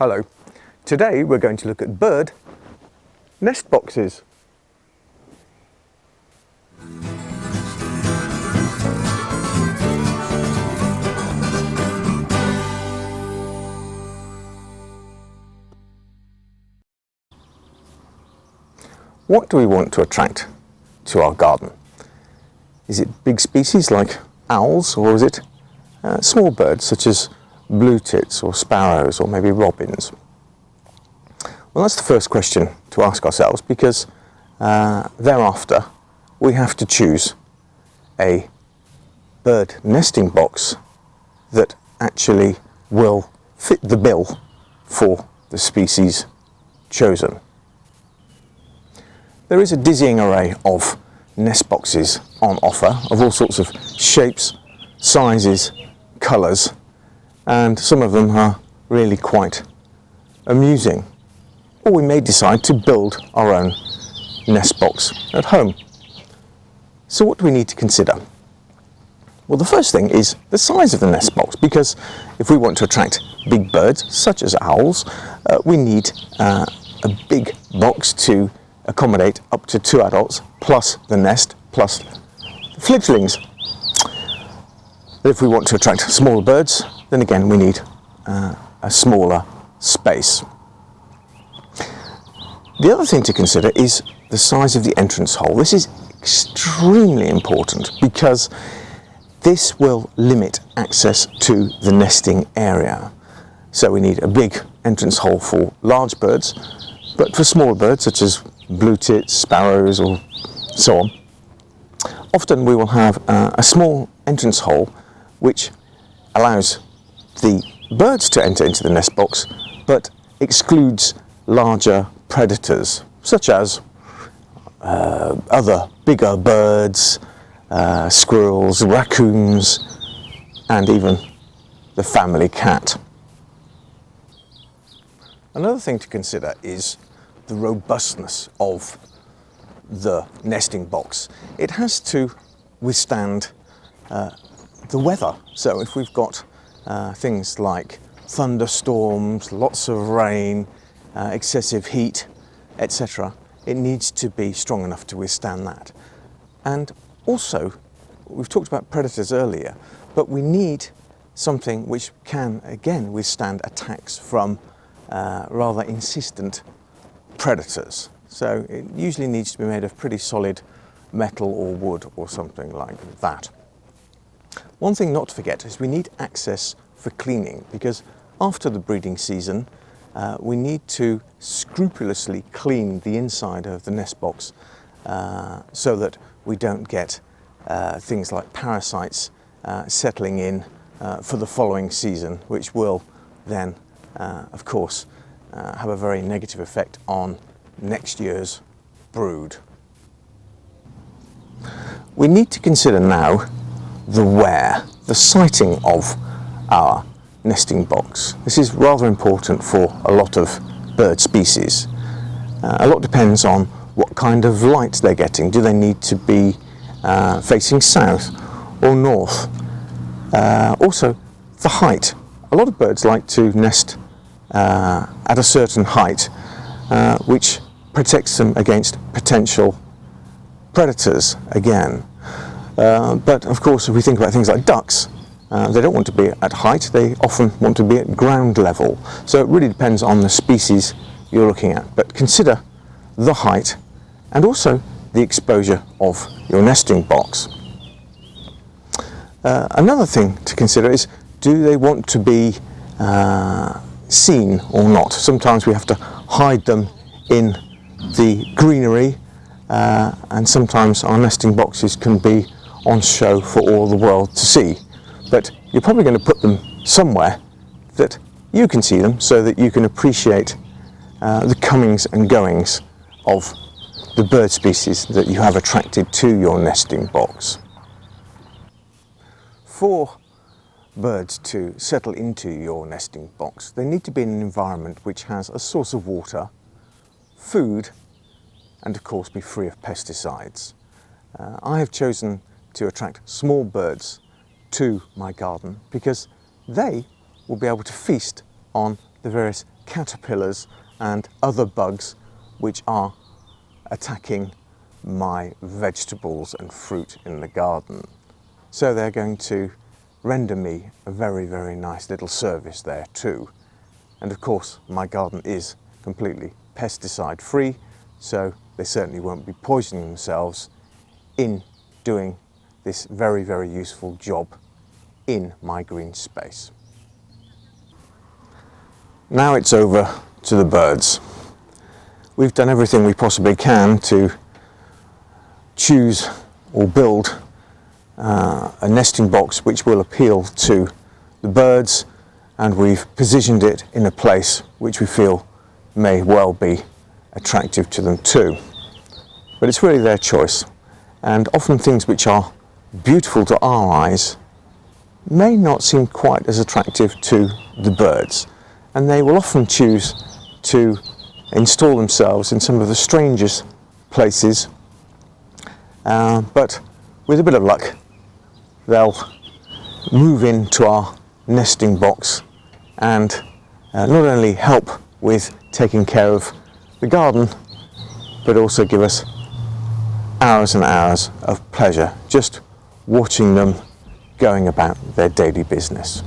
Hello. Today we're going to look at bird nest boxes. What do we want to attract to our garden? Is it big species like owls, or is it small birds such as blue tits or sparrows or maybe robins? Well, that's the first question to ask ourselves, because thereafter we have to choose a bird nesting box that actually will fit the bill for the species chosen. There is a dizzying array of nest boxes on offer of all sorts of shapes, sizes, colours, and some of them are really quite amusing. Or we may decide to build our own nest box at home. So what do we need to consider? Well, the first thing is the size of the nest box, because if we want to attract big birds such as owls, we need a big box to accommodate up to 2 adults plus the nest plus the fledglings. But if we want to attract smaller birds, then again we need a smaller space. The other thing to consider is the size of the entrance hole. This is extremely important because this will limit access to the nesting area. So we need a big entrance hole for large birds, but for smaller birds such as blue tits, sparrows or so on, often we will have a small entrance hole which allows the birds to enter into the nest box but excludes larger predators such as other bigger birds, squirrels, raccoons, and even the family cat. Another thing to consider is the robustness of the nesting box. It has to withstand the weather. So if we've got things like thunderstorms, lots of rain, excessive heat, etc., it needs to be strong enough to withstand that. And also, we've talked about predators earlier, but we need something which can again withstand attacks from rather insistent predators. So it usually needs to be made of pretty solid metal or wood or something like that. One thing not to forget is we need access for cleaning, because after the breeding season we need to scrupulously clean the inside of the nest box so that we don't get things like parasites settling in for the following season, which will then of course have a very negative effect on next year's brood. We need to consider now the siting of our nesting box. This is rather important for a lot of bird species. A lot depends on what kind of light they're getting. Do they need to be facing south or north? Also, the height. A lot of birds like to nest at a certain height, which protects them against potential predators again. But of course, if we think about things like ducks, they don't want to be at height, they often want to be at ground level. So it really depends on the species you're looking at. But consider the height and also the exposure of your nesting box. Another thing to consider is, do they want to be seen or not? Sometimes we have to hide them in the greenery, and sometimes our nesting boxes can be on show for all the world to see. But you're probably going to put them somewhere that you can see them, so that you can appreciate the comings and goings of the bird species that you have attracted to your nesting box. For birds to settle into your nesting box, they need to be in an environment which has a source of water, food, and of course be free of pesticides. I have chosen to attract small birds to my garden because they will be able to feast on the various caterpillars and other bugs which are attacking my vegetables and fruit in the garden. So they're going to render me a very, very nice little service there too. And of course, my garden is completely pesticide free, so they certainly won't be poisoning themselves in doing this very, very useful job in my green space. Now it's over to the birds. We've done everything we possibly can to choose or build a nesting box which will appeal to the birds, and we've positioned it in a place which we feel may well be attractive to them too. But it's really their choice, and often things which are beautiful to our eyes may not seem quite as attractive to the birds, and they will often choose to install themselves in some of the strangest places, but with a bit of luck they'll move into our nesting box and not only help with taking care of the garden, but also give us hours and hours of pleasure just watching them going about their daily business.